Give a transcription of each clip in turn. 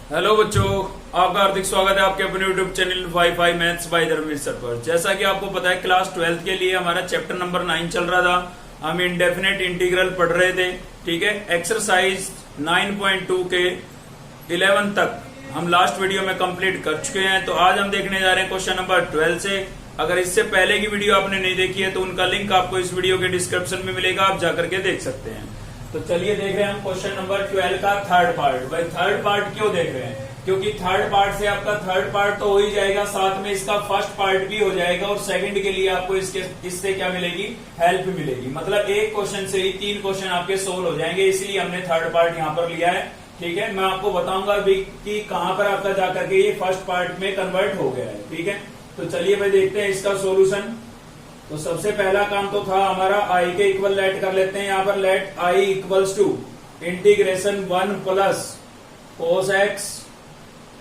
Hello बच्चों, आपका हार्दिक स्वागत है आपके अपने YouTube channel wifi maths by Dharmveer sir पर। जैसा कि आपको पता है क्लास 12th के लिए हमारा चैप्टर नंबर 9 चल रहा था। हम इंडेफिनेट इंटीग्रल पढ़ रहे थे, ठीक है। एक्सरसाइज 9.2 के 11 तक हम लास्ट वीडियो में कंप्लीट कर चुके हैं। तो आज हम देखने जा रहे हैं क्वेश्चन नंबर 12 से। अगर इससे पहले की वीडियो आपने नहीं देखी है तो उनका लिंक आपको इस वीडियो के डिस्क्रिप्शन में मिलेगा, आप जाकर के देख सकते हैं। तो चलिए देख रहे हैं हम क्वेश्चन नंबर 12 का थर्ड पार्ट। भाई थर्ड पार्ट क्यों देख रहे हैं? क्योंकि थर्ड पार्ट से आपका थर्ड पार्ट तो हो ही जाएगा, साथ में इसका फर्स्ट पार्ट भी हो जाएगा और सेकंड के लिए आपको इससे क्या मिलेगी? हेल्प मिलेगी। मतलब एक क्वेश्चन से ही 3 क्वेश्चन आपके सोल्व हो जाएंगे, इसलिए हमने थर्ड पार्ट यहाँ पर लिया है, ठीक है। मैं आपको बताऊंगा भी कि कहाँ पर आपका जाकर के ये फर्स्ट पार्ट में कन्वर्ट हो गया है, ठीक है। तो चलिए भाई देखते हैं इसका सोल्यूशन। तो सबसे पहला काम तो था हमारा आई के इक्वल लेट कर लेते हैं। यहाँ पर let I equals to integration 1 plus cos x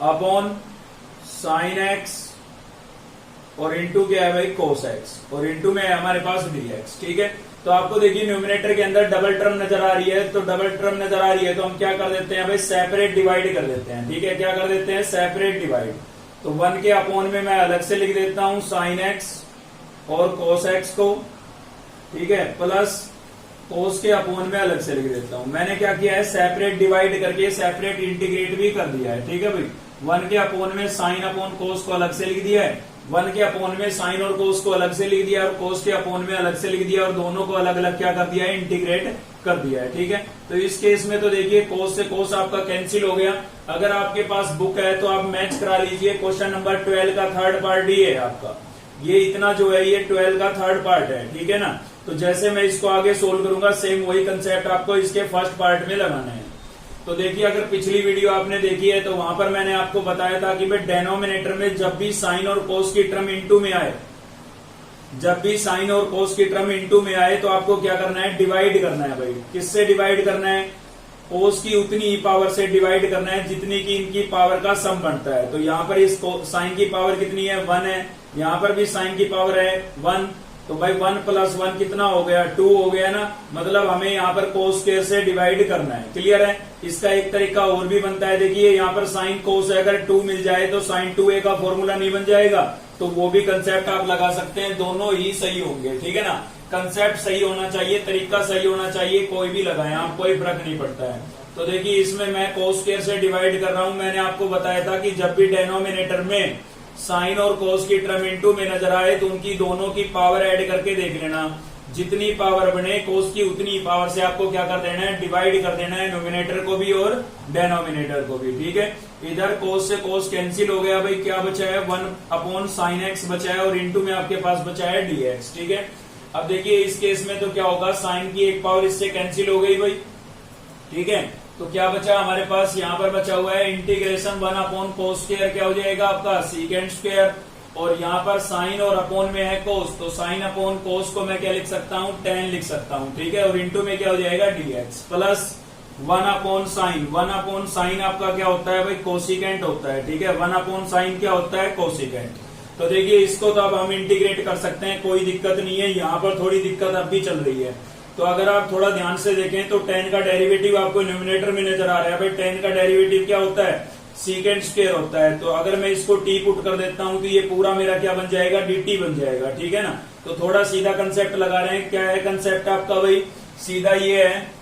upon sine x और इंटू क्या है भाई? कोस एक्स, और इंटू में है हमारे पास डी एक्स, ठीक है। तो आपको देखिए न्यूमिनेटर के अंदर डबल टर्म नजर आ रही है, तो डबल टर्म नजर आ रही है तो हम क्या कर देते हैं भाई? सेपरेट डिवाइड कर देते हैं, ठीक है। क्या कर देते हैं? Separate divide. तो 1 के अपॉन में मैं अलग से लिख देता हूं साइन एक्स और कोस एक्स को, ठीक है, प्लस कोस के अपॉन में अलग से लिख देता हूं। मैंने क्या किया है? सेपरेट डिवाइड करके सेपरेट इंटीग्रेट भी कर दिया है, ठीक है भाई। 1 के अपॉन में साइन अपॉन कोस को अलग से लिख दिया है, 1 के अपॉन में साइन और कोस को अलग से लिख दिया और कोस के अपॉन में अलग से लिख दिया और दोनों को अलग अलग क्या कर दिया है? इंटीग्रेट कर दिया है, ठीक है। तो इस केस में तो देखिए कोस से कोस आपका कैंसिल हो गया। अगर आपके पास बुक है तो आप मैच करा लीजिए। क्वेश्चन नंबर 12 का थर्ड पार्ट ही है आपका, ये इतना जो है ये 12 का थर्ड पार्ट है, ठीक है ना। तो जैसे मैं इसको आगे सोल्व करूंगा सेम वही कंसेप्ट आपको इसके फर्स्ट पार्ट में लगाना है। तो देखिए अगर पिछली वीडियो आपने देखी है तो वहां पर मैंने आपको बताया था कि भाई डेनोमिनेटर में जब भी साइन और कोस की टर्म इंटू में आए, जब भी साइन और कोस की टर्म इंटू में आए तो आपको क्या करना है? डिवाइड करना है भाई। किससे डिवाइड करना है? कोस की उतनी ही पावर से डिवाइड करना है जितनी की इनकी पावर का सम बनता है। तो यहाँ पर इस साइन की पावर कितनी है? 1 है। यहाँ पर भी साइन की पावर है 1, तो भाई 1 प्लस 1 कितना हो गया? 2 हो गया ना। मतलब हमें यहाँ पर कोस स्क्वायर से डिवाइड करना है, क्लियर है। इसका एक तरीका और भी बनता है, देखिए यहाँ पर साइन कोस अगर 2 मिल जाए तो साइन 2a का फॉर्मूला नहीं बन जाएगा, तो वो भी कंसेप्ट आप लगा सकते हैं। दोनों ही सही होंगे, ठीक है ना। कंसेप्ट सही होना चाहिए, तरीका सही होना चाहिए, कोई भी लगाए आप, कोई फर्क नहीं पड़ता है। तो देखिए इसमें मैं कोस स्क्वायर से डिवाइड कर रहा हूं। मैंने आपको बताया था कि जब भी डेनोमिनेटर में साइन और कोस की टर्म इंटू में नजर आए तो उनकी दोनों की पावर ऐड करके देख लेना। जितनी पावर बने कोस की उतनी पावर से आपको क्या कर देना है? डिवाइड कर देना है, नोमिनेटर को भी और डेनोमिनेटर को भी, ठीक है। इधर कोस से कोस कैंसिल हो गया भाई, क्या बचा है? 1 अपॉन साइन एक्स बचा है और इंटू में आपके पास बचा है डी एक्स, ठीक है। अब देखिए इस केस में तो क्या होगा? साइन की एक पावर इससे कैंसिल हो गई भाई, ठीक है। तो क्या बचा हमारे पास? यहाँ पर बचा हुआ है इंटीग्रेशन 1 अपॉन कोस स्क्वायर, क्या हो जाएगा आपका? Secant square. और यहाँ पर साइन और अपॉन में है कोस, तो साइन अपॉन कोस को मैं क्या लिख सकता हूँ? tan लिख सकता हूँ, ठीक है। और इंटू में क्या हो जाएगा? dx plus 1 upon sign. 1 upon sign आपका क्या होता है भाई? कोसिकेंट होता है, ठीक है। 1 अपॉन साइन क्या होता है? कोसिकेंट। तो देखिए इसको तो अब हम इंटीग्रेट कर सकते हैं, कोई दिक्कत नहीं है। यहाँ पर थोड़ी दिक्कत अब भी चल रही है, तो अगर आप थोड़ा ध्यान से देखें तो tan का डेरिवेटिव आपको न्यूमिनेटर में नजर आ रहा है भाई। tan का डेरिवेटिव क्या होता है? सीकेंड स्क्वायर होता है। तो अगर मैं इसको t पुट कर देता हूं तो ये पूरा मेरा क्या बन जाएगा? dt बन जाएगा, ठीक है ना। तो थोड़ा सीधा कंसेप्ट लगा रहे हैं। क्या है कंसेप्ट आपका भाई? सीधा ये है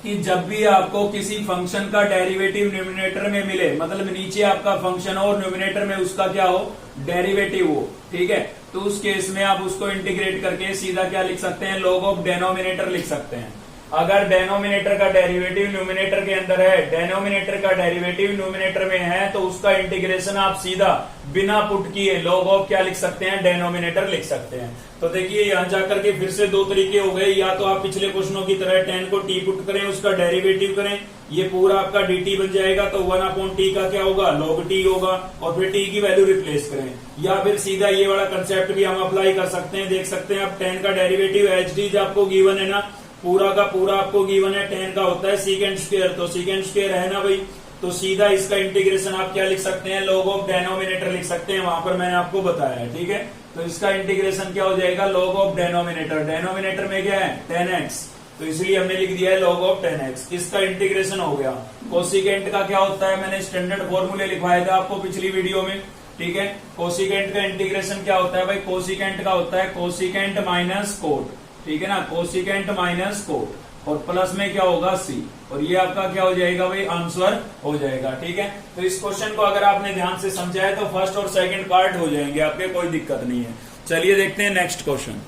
कि जब भी आपको किसी फंक्शन का डेरिवेटिव न्यूमिनेटर में मिले, मतलब नीचे आपका फंक्शन हो और न्यूमिनेटर में उसका क्या हो? डेरिवेटिव हो, ठीक है। तो उस केस में आप उसको इंटीग्रेट करके सीधा क्या लिख सकते हैं? लॉग ऑफ डेनोमिनेटर लिख सकते हैं। अगर डेनोमिनेटर का डेरिवेटिव न्यूमिनेटर के अंदर है, डेनोमिनेटर का डेरिवेटिव न्यूमिनेटर में है, तो उसका इंटीग्रेशन आप सीधा बिना पुट किए लॉग ऑफ क्या लिख सकते हैं? डेनोमिनेटर लिख सकते हैं। तो देखिए यहां जाकर के फिर से 2 तरीके हो गए। या तो आप पिछले क्वेश्चनों की तरह tan को t पुट करें, उसका डेरिवेटिव करें, ये पूरा आपका dt बन जाएगा, तो 1 अपॉन t का क्या होगा? log t होगा, और फिर t की वैल्यू रिप्लेस करें। या फिर सीधा ये वाला कंसेप्ट भी हम अप्लाई कर सकते हैं। देख सकते हैं आप tan का डेरिवेटिव एच आपको गिवन है ना, पूरा का पूरा आपको गिवन है। tan का होता है सीकेंड स्क्वायर, तो सीकेंड स्क्वायर है ना भाई। तो सीधा इसका इंटीग्रेशन आप क्या लिख सकते हैं? log ऑफ डेनोमिनेटर लिख सकते हैं, वहां पर मैंने आपको बताया है, ठीक है। तो इसका इंटीग्रेशन क्या हो जाएगा? log of denominator. डेनोमिनेटर में क्या है? tan x तो इसलिए हमने लिख दिया है log ऑफ 10x। इसका इंटीग्रेशन हो गया। कोसिकेंट का क्या होता है, मैंने स्टैंडर्ड फॉर्मूले लिखवाए थे आपको पिछली वीडियो में, ठीक है। कोसिकेंट का इंटीग्रेशन क्या होता है भाई, कोसिकेंट का होता है कोसिकेंट माइनस कोट, ठीक है ना, कोसिकेंट माइनस कोट, और प्लस में क्या होगा c, और ये आपका क्या हो जाएगा भाई, आंसर हो जाएगा, ठीक है। तो इस क्वेश्चन को अगर आपने ध्यान से समझा है तो फर्स्ट और सेकंड पार्ट हो जाएंगे आपके, कोई दिक्कत नहीं है। चलिए देखते हैं नेक्स्ट क्वेश्चन।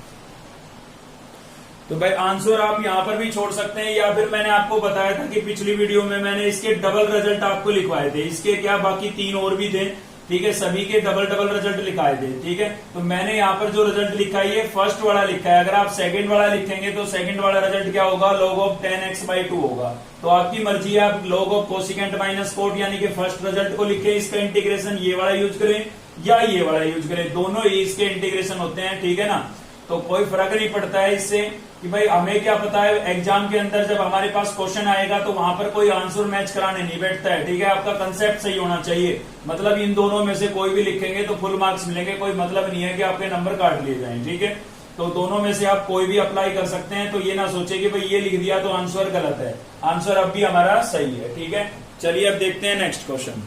तो भाई आंसर आप यहां पर भी छोड़ सकते हैं, या फिर मैंने आपको बताया था कि पिछली वीडियो में मैंने इसके डबल रिजल्ट आपको लिखवाए थे, इसके क्या बाकी 3 और भी थे, ठीक है, सभी के डबल डबल रिजल्ट लिखाए थे, ठीक है। तो मैंने यहाँ पर जो रिजल्ट लिखा है ये फर्स्ट वाला लिखा है, अगर आप सेकंड वाला लिखेंगे तो सेकंड वाला रिजल्ट क्या होगा, log ऑफ 10x/2 होगा। तो आपकी मर्जी है, आप log of cosecant minus cot यानी कि फर्स्ट रिजल्ट को लिखे, इसका इंटीग्रेशन ये वाला यूज करें या ये वाला यूज करें, दोनों ही इसके इंटीग्रेशन होते हैं, ठीक है ना। तो कोई फर्क नहीं पड़ता है इससे कि भाई हमें क्या पता है, एग्जाम के अंदर जब हमारे पास क्वेश्चन आएगा तो वहां पर कोई आंसर मैच कराने नहीं बैठता है, ठीक है। आपका कंसेप्ट सही होना चाहिए, मतलब इन दोनों में से कोई भी लिखेंगे तो फुल मार्क्स मिलेंगे, कोई मतलब नहीं है कि आपके नंबर काट लिए जाएं, ठीक है। तो दोनों में से आप कोई भी अप्लाई कर सकते हैं, तो ये ना सोचे कि भाई ये लिख दिया तो आंसर गलत है, आंसर अब भी हमारा सही है, ठीक है। चलिए अब देखते हैं नेक्स्ट क्वेश्चन।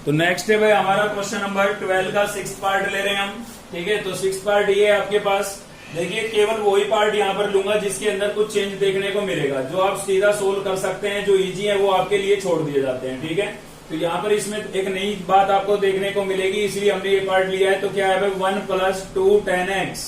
तो नेक्स्ट है भाई हमारा क्वेश्चन नंबर 12 का 6th पार्ट ले रहे हैं हम, ठीक है। तो 6th पार्ट ये है आपके पास, देखिए केवल वही पार्ट यहाँ पर लूंगा जिसके अंदर कुछ चेंज देखने को मिलेगा, जो आप सीधा सोल्व कर सकते हैं, जो इजी है वो आपके लिए छोड़ दिए जाते हैं, ठीक है। तो यहाँ पर इसमें एक नई बात आपको देखने को मिलेगी, इसलिए हमने ये पार्ट लिया है। तो क्या है भाई 1 + 2 10x,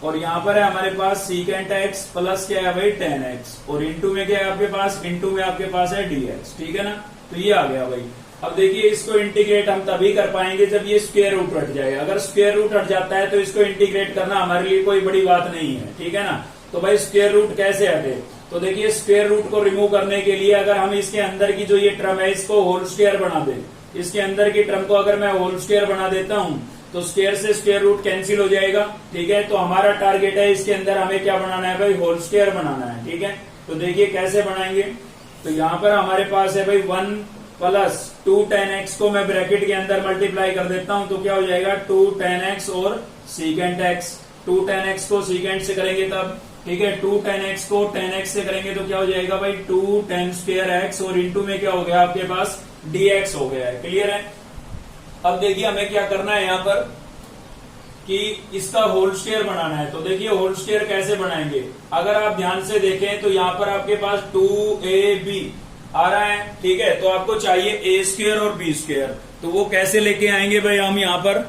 और यहाँ पर है हमारे पास सीकेंट x प्लस क्या है भाई 10x, और इंटू में क्या है आपके पास, इंटू में आपके पास है dx, ठीक है ना। तो ये आ गया भाई। अब देखिए इसको इंटीग्रेट हम तभी कर पाएंगे जब ये स्क्वायर रूट हट जाए, अगर स्क्वायर रूट हट जाता है तो इसको इंटीग्रेट करना हमारे लिए कोई बड़ी बात नहीं है, ठीक है ना। तो भाई स्क्वायर रूट कैसे हटे, तो देखिए स्क्वायर रूट को रिमूव करने के लिए अगर हम इसके अंदर की जो ये टर्म है इसको होल स्क्वायर बना दे, इसके अंदर की टर्म को अगर मैं होल स्क्वायर बना देता हूं तो स्क्वायर से स्क्वायर रूट कैंसिल हो जाएगा, ठीक है। तो हमारा टारगेट है इसके अंदर हमें क्या बनाना है भाई, होल स्क्वायर बनाना है, ठीक है। तो देखिए कैसे बनाएंगे, तो यहाँ पर हमारे पास है भाई 1 + 2 10x को मैं ब्रैकेट के अंदर मल्टीप्लाई कर देता हूं, तो क्या हो जाएगा 2 10x और सीकेंट x, 2 10x को सीकेंट से करेंगे तब, ठीक है, 2 10x को 10x से करेंगे तो क्या हो जाएगा भाई 2 10²x, और इंटू में क्या हो गया आपके पास dx हो गया है, क्लियर है। अब देखिए हमें क्या करना है यहाँ पर कि इसका होल स्क्वायर बनाना है। तो देखिए होल स्क्वायर कैसे बनाएंगे, अगर आप ध्यान से देखें तो यहाँ पर आपके पास 2ab आ रहा है, ठीक है। तो आपको चाहिए a² और b², तो वो कैसे लेके आएंगे भाई हम यहाँ पर,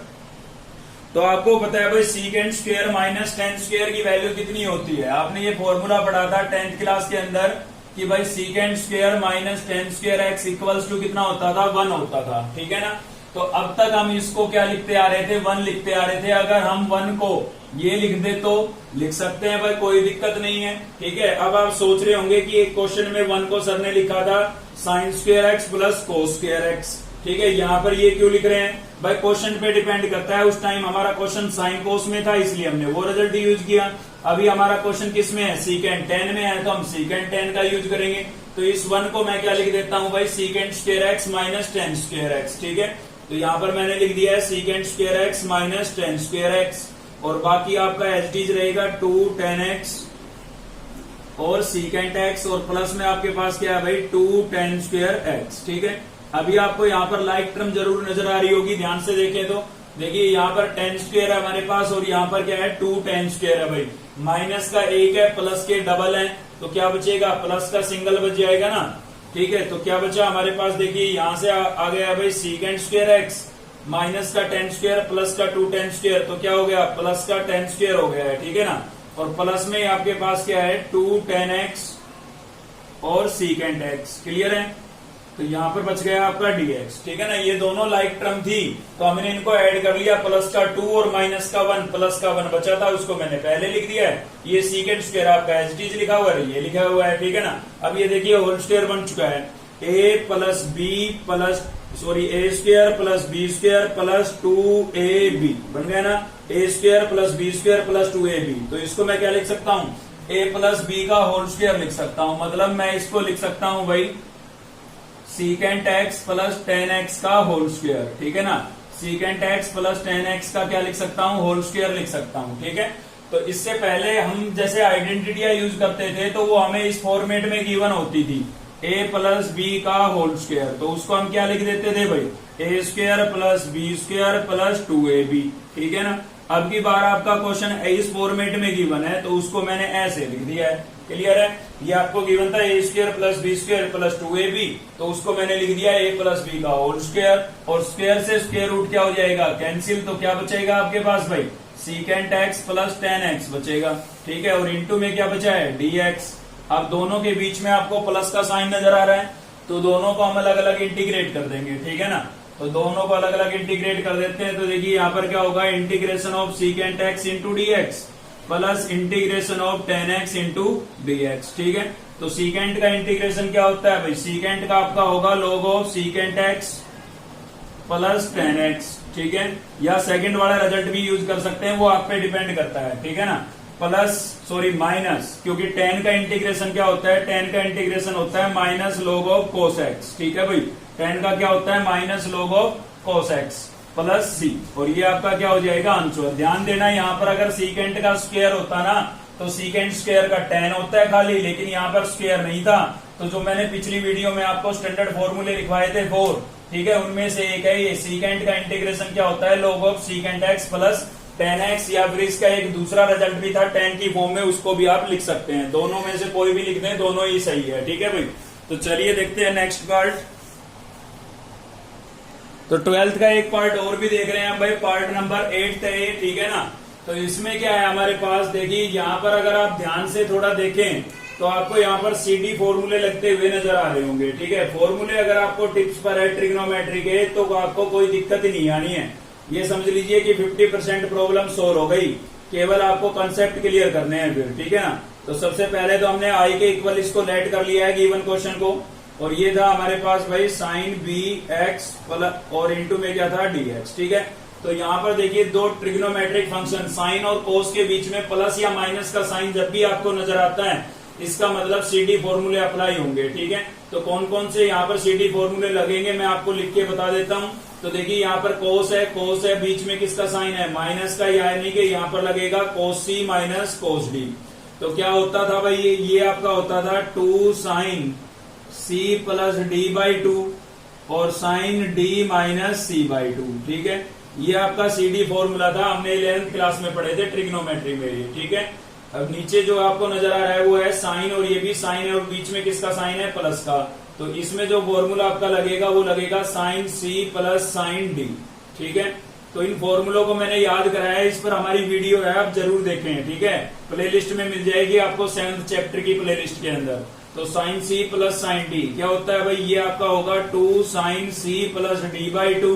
तो आपको पता है भाई सीकेंट स्क्वायर माइनस 10 स्क्वायर की वैल्यू कितनी होती है, आपने ये फॉर्मूला पढ़ा था 10th क्लास के अंदर कि भाई secant square minus 10 square x equals to कितना होता था, 1 होता था, ठीक है ना। तो अब तक हम इसको क्या लिखते आ रहे थे, 1 लिखते आ रहे थे, अगर हम 1 को ये लिख दे तो लिख सकते हैं भाई, कोई दिक्कत नहीं है, ठीक है। अब आप सोच रहे होंगे कि एक क्वेश्चन में 1 को सर ने लिखा था sin² x + cos² x, ठीक है। यहाँ पर ये क्यों लिख रहे हैं भाई, क्वेश्चन पे डिपेंड करता है, उस टाइम हमारा क्वेश्चन साइन कोस में था इसलिए हमने वो रिजल्ट यूज किया। अभी हमारा क्वेश्चन किस में है, सीकेंट 10 में है, तो हम सीकेंट 10 का यूज करेंगे। तो इस 1 को मैं क्या लिख देता हूँ भाई, सीकेंट² x - 10² x, ठीक है। तो यहाँ पर मैंने लिख दिया है सीकेंट² x - 10² x, और बाकी आपका एज इट रहेगा 2 10x और सीकेंट x, और प्लस में आपके पास क्या है भाई 2 10² x, ठीक है। अभी आपको यहाँ पर लाइक टर्म जरूर नजर आ रही होगी, ध्यान से देखें तो देखिए यहाँ पर 10² है हमारे पास, और यहाँ पर क्या है 2 10² है भाई, माइनस का 1 है, प्लस के डबल है, तो क्या बचेगा, प्लस का सिंगल बच जाएगा ना, ठीक है। तो क्या बचा हमारे पास, देखिए यहाँ से आ गया भाई सीकेंट² x माइनस का 10² प्लस का 2 10², तो क्या हो गया प्लस का 10² हो गया है, ठीक है ना। और प्लस में आपके पास क्या है 2 10x और सीकेंट x, क्लियर है। तो यहाँ पर बच गया आपका dx, ठीक है ना। ये दोनों लाइक टर्म थी तो हमने इनको ऐड कर लिया, प्लस का 2 और माइनस का 1, प्लस का 1 बचा था उसको मैंने पहले लिख दिया है। ये सीकेंट² आपका एज इट इज लिखा हुआ है, ये लिखा हुआ है, ठीक है ना। अब ये देखिए होल स्क्वायर बन चुका है, a + b a² + b² + 2ab बन गया ना, a² + b² + 2ab। तो इसको मैं क्या लिख सकता हूँ, a + b का होल स्क्वायर लिख सकता हूँ, मतलब मैं इसको लिख सकता हूँ भाई सीकेंट x + 10x का होल स्क्वायर, ठीक है ना। सीकेंट x + 10x का क्या लिख सकता हूँ, होल स्क्वायर लिख सकता हूँ, ठीक है। तो इससे पहले हम जैसे आइडेंटिटियां यूज करते थे तो वो हमें इस फॉर्मेट में गिवन होती थी, a प्लस बी का होल स्क्वायर। तो उसको हम क्या लिख देते थे भाई, A square plus B square plus 2ab, ठीक है ना। अब की बार आपका क्वेश्चन इस फॉर्मेट में गिवन है तो उसको मैंने ऐसे लिख दिया है, क्लियर है। ये आपको गिवन था A square plus B square plus 2ab, तो उसको मैंने लिख दिया ए प्लस बी का होल स्क्वायर, और स्क्वायर से स्क्वायर रूट क्या हो जाएगा, कैंसिल। तो क्या बचेगा आपके पास भाई, secant x plus ten x बचेगा, ठीक है। और इंटू में क्या बचा है, dx। अब दोनों के बीच में आपको प्लस का साइन नजर आ रहा है, तो दोनों को हम अलग अलग इंटीग्रेट कर देंगे, ठीक है ना। तो दोनों को अलग अलग इंटीग्रेट कर देते हैं। तो देखिए यहाँ पर क्या होगा, integration of secant x into dx plus integration of ten x into dx, ठीक है। तो सीकेंट का इंटीग्रेशन क्या होता है भाई, सीकेंट का आपका होगा log of secant x plus ten x, ठीक है। या सेकंड वाला रिजल्ट भी यूज कर सकते हैं, वो आप पे डिपेंड करता है, ठीक है ना। प्लस सॉरी माइनस, क्योंकि टेन का इंटीग्रेशन क्या होता है, टेन का इंटीग्रेशन होता है minus log of cos X, ठीक है भाई। टेन का क्या होता है, minus log of cos X plus C, और ये आपका क्या हो जाएगा, आंसर। ध्यान देना यहाँ पर अगर सीकेंट का स्क्वायर होता ना तो सीकेंट स्क्वायर का टेन होता है खाली, लेकिन यहाँ पर स्क्वायर नहीं था। तो जो मैंने पिछली वीडियो में आपको स्टैंडर्ड फॉर्मूले लिखवाए थे 4, ठीक है, उनमें से एक है ये। सीकेंट का इंटीग्रेशन क्या होता है, log of secant x plus ten x, या फिर इसका एक दूसरा रिजल्ट भी था टेन की फॉर्म में, उसको भी आप लिख सकते हैं। दोनों में से कोई भी लिख दें, दोनों ही सही है, ठीक है भाई। तो चलिए देखते हैं नेक्स्ट पार्ट। तो 12th का एक पार्ट और भी देख रहे हैं भाई, पार्ट नंबर 8 है ये, ठीक है ना। तो इसमें क्या है हमारे पास, देखिए यहाँ पर अगर आप ध्यान से थोड़ा देखें तो आपको यहाँ पर CD फॉर्मूले लगते हुए नजर आ रहे होंगे, ठीक है। फॉर्मूले अगर आपको टिप्स पर है ट्रिग्नोमेट्री के तो आपको कोई दिक्कत ही नहीं आनी है। ये समझ लीजिए कि 50% प्रॉब्लम सोल्व हो गई, केवल आपको कंसेप्ट क्लियर करने हैं फिर, ठीक है ना। तो सबसे पहले तो हमने आई के इक्वल इसको लेट कर लिया है गिवन क्वेश्चन को, और ये था हमारे पास भाई साइन बी एक्स प्लस और इंटू में क्या था dx, ठीक है। तो यहाँ पर देखिए दो ट्रिग्नोमेट्रिक फंक्शन साइन और कोस के बीच में प्लस या माइनस का साइन जब भी आपको नजर आता है, इसका मतलब CD फॉर्मूले अप्लाई होंगे, ठीक है। तो कौन कौन से यहाँ पर CD फॉर्मूले लगेंगे मैं आपको लिख के बता देता हूँ। तो देखिए यहाँ पर कोस है, बीच में किसका साइन है, माइनस का, यानी कि यहाँ पर लगेगा कोस सी माइनस कोस डी। तो क्या होता था भाई, ये आपका होता था 2 sine C plus D by 2 और sine D minus C by 2, ठीक है। ये आपका CD फॉर्मूला था, हमने 11th क्लास में पढ़े थे ट्रिग्नोमेट्री में ये, ठीक है। अब नीचे जो आपको नजर आ रहा है वो है साइन, और ये भी साइन है, और बीच में किसका साइन है, प्लस का। तो इसमें जो फॉर्मूला आपका लगेगा वो लगेगा sine C plus sine D, ठीक है। तो इन फॉर्मूलों को मैंने याद कराया है, इस पर हमारी वीडियो है, आप जरूर देखें, ठीक है। प्लेलिस्ट में मिल जाएगी आपको 7th चैप्टर की प्लेलिस्ट के अंदर। तो sine C plus sine D क्या होता है भाई, ये आपका होगा 2 sine C plus D by 2,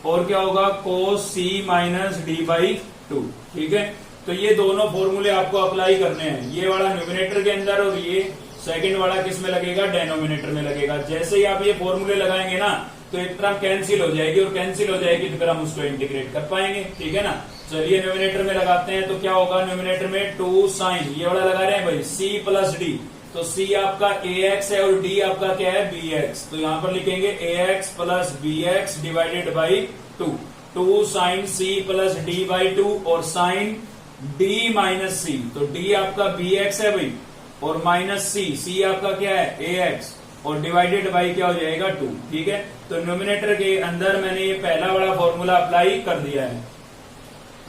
और क्या होगा cos C minus D by 2, ठीक है। तो ये दोनों फॉर्मूले आपको अप्लाई करने हैं, ये वाला न्यूमिनेटर के अंदर और ये सेकंड वाला किस में लगेगा, डेनोमिनेटर में लगेगा। जैसे ही आप ये फॉर्मूले लगाएंगे ना तो एक टर्म कैंसिल हो जाएगी, और कैंसिल हो जाएगी तो फिर हम उसको इंटीग्रेट कर पाएंगे, ठीक है ना। चलिए न्यूमिनेटर में लगाते हैं, तो क्या होगा न्यूमिनेटर में 2 साइन, ये वाला लगा रहे हैं भाई सी प्लस डी, तो सी आपका ax है और d आपका क्या है bx। तो यहां पर लिखेंगे ax plus bx divided by 2 sine c plus d by 2 और साइन d माइनस c। तो d आपका bx है भाई और माइनस c आपका क्या है ax, और डिवाइडेड बाई क्या हो जाएगा 2, ठीक है। तो न्यूमिनेटर के अंदर मैंने ये पहला वाला फॉर्मूला अप्लाई कर दिया है।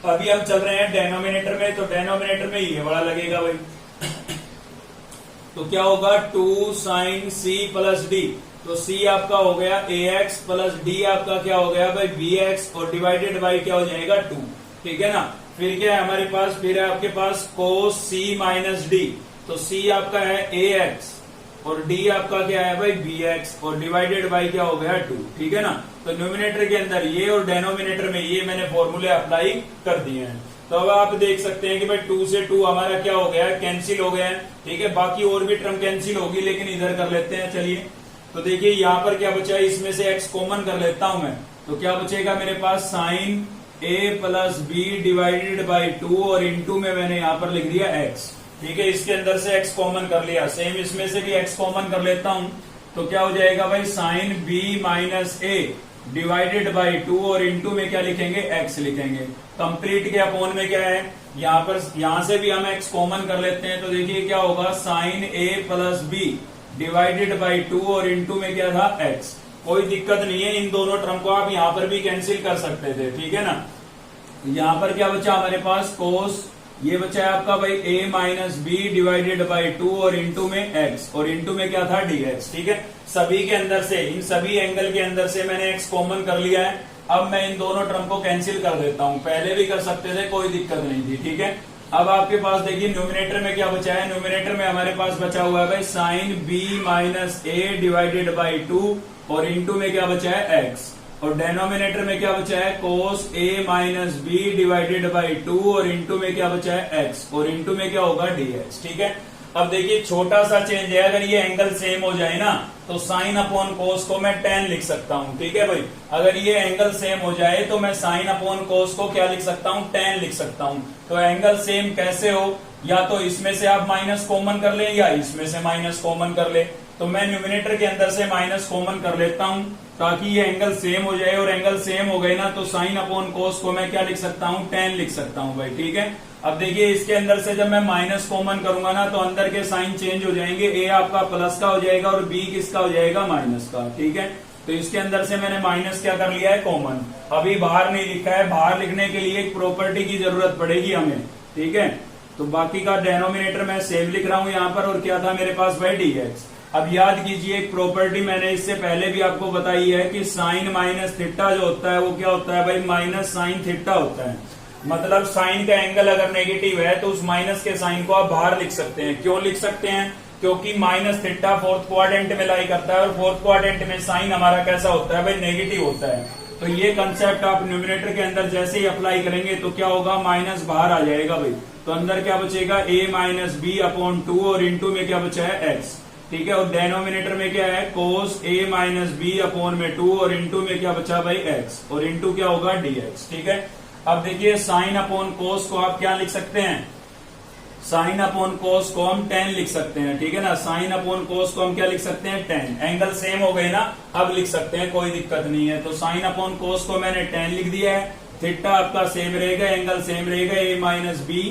अभी हम चल रहे हैं डेनोमिनेटर में, तो डेनोमिनेटर में ये वाला लगेगा भाई। तो क्या होगा 2 साइन c प्लस डी, तो c आपका हो गया ax प्लस d आपका क्या हो गया भाई bx, और डिवाइडेड बाई क्या हो जाएगा 2, ठीक है ना। फिर क्या है हमारे पास, फिर है आपके पास cos c माइनस डी, तो c आपका है ax और d आपका क्या है भाई bx, और डिवाइडेड बाई क्या हो गया 2, ठीक है ना। तो न्यूमिनेटर के अंदर ये और डेनोमिनेटर में ये मैंने फॉर्मूले अप्लाई कर दिए हैं। तो अब आप देख सकते हैं कि भाई 2 से 2 हमारा क्या हो गया है, कैंसिल हो गया है, ठीक है। बाकी और भी टर्म कैंसिल होगी, लेकिन इधर कर लेते हैं, चलिए। तो देखिए यहाँ पर क्या बचा है, इसमें से x कॉमन कर लेता हूं मैं, तो क्या बचेगा मेरे पास sine a plus B divided by 2, और इंटू में मैंने यहाँ पर लिख दिया x, ठीक है। इसके अंदर से x कॉमन कर लिया, सेम इसमें से भी x कॉमन कर लेता हूं, तो क्या हो जाएगा भाई sine b minus a divided by 2 और इंटू में क्या लिखेंगे, x लिखेंगे। कंप्लीट के अपोन में क्या है, यहां से भी हम x कॉमन कर लेते हैं, तो देखिए क्या होगा, sine a plus B divided by 2 और इंटू में क्या था, x। कोई दिक्कत नहीं है, इन दोनों टर्म को आप यहां पर भी कैंसिल कर सकते थे, ठीक है ना। यहां पर क्या बचा हमारे पास, कोस, ये बचा है आपका भाई a minus B divided by 2 और इंटू में x, और इंटू में क्या था, dx, ठीक है। सभी के अंदर से, इन सभी एंगल के अंदर से मैंने x कॉमन कर लिया है। अब मैं इन दोनों टर्म को कैंसिल कर देता हूं, पहले भी कर सकते थे, कोई दिक्कत नहीं थी, ठीक है। अब आपके पास देखिए न्यूमिनेटर में क्या बचा है, न्यूमिनेटर में हमारे पास बचा हुआ है भाई sine b minus a divided by 2 और इंटू में क्या बचा है, x, और डेनोमिनेटर में क्या बचा है, cos a minus B divided by 2 और इंटू में क्या बचा है, x, और इंटू में क्या होगा, dx, ठीक है। अब देखिए छोटा सा चेंज है, अगर ये एंगल सेम हो जाए ना तो साइन अपॉन कोस को मैं tan लिख सकता हूं, ठीक है भाई। अगर ये एंगल सेम हो जाए तो मैं साइन अपॉन कोस को क्या लिख सकता हूं, tan लिख सकता हूं। तो एंगल सेम कैसे हो, या तो इसमें से आप माइनस कॉमन कर ले या इसमें से माइनस कॉमन कर ले। तो मैं न्यूमिनेटर के अंदर से माइनस कॉमन कर लेता हूं ताकि ये एंगल सेम हो जाए, और एंगल सेम हो गए ना तो साइन अपॉन कोस को मैं क्या लिख सकता हूं, tan लिख सकता हूं भाई, ठीक है। अब देखिए इसके अंदर से जब मैं माइनस कॉमन करूंगा ना तो अंदर के साइन चेंज हो जाएंगे, a आपका प्लस का हो जाएगा और b किसका हो जाएगा, माइनस का, ठीक है। तो इसके अंदर से मैंने माइनस क्या कर लिया है, कॉमन। अभी बाहर नहीं लिखा है, बाहर लिखने के लिए एक प्रॉपर्टी की जरूरत पड़ेगी हमें, ठीक है। तो बाकी का डेनोमिनेटर मैं सेम लिख रहा हूं यहाँ पर, और क्या था मेरे पास भाई, dx। अब याद कीजिए एक प्रॉपर्टी मैंने इससे पहले भी आपको बताई है कि साइन माइनस थीटा जो होता है वो क्या होता है भाई, माइनस साइन थीटा होता है। मतलब साइन का एंगल अगर नेगेटिव है तो उस माइनस के साइन को आप बाहर लिख सकते हैं। क्यों लिख सकते हैं, क्योंकि माइनस थीटा फोर्थ क्वाड्रेंट में लाई करता है, और फोर्थ क्वाड्रेंट में साइन हमारा कैसा होता है भाई, नेगेटिव होता है। तो ये कंसेप्ट आप न्यूमिनेटर के अंदर जैसे ही अप्लाई करेंगे तो क्या होगा, माइनस बाहर आ जाएगा भाई। तो अंदर क्या बचेगा, a माइनस बी अपॉन 2 और इंटू में क्या बचा है, x, ठीक है। और डेनोमिनेटर में क्या है, cos a minus B upon में 2 और इंटू में क्या बचा भाई, x, और इंटू क्या होगा, dx, ठीक है। अब देखिए साइन अपॉन कोस को आप क्या लिख सकते हैं, साइन अपॉन कोस को हम tan लिख सकते हैं, ठीक है ना। साइन अपॉन कोस को हम क्या लिख सकते हैं, tan। एंगल सेम हो गए ना, अब लिख सकते हैं, कोई दिक्कत नहीं है। तो साइन अपॉन कोस को मैंने tan लिख दिया है, थीटा आपका सेम रहेगा, एंगल सेम रहेगा, a माइनस बी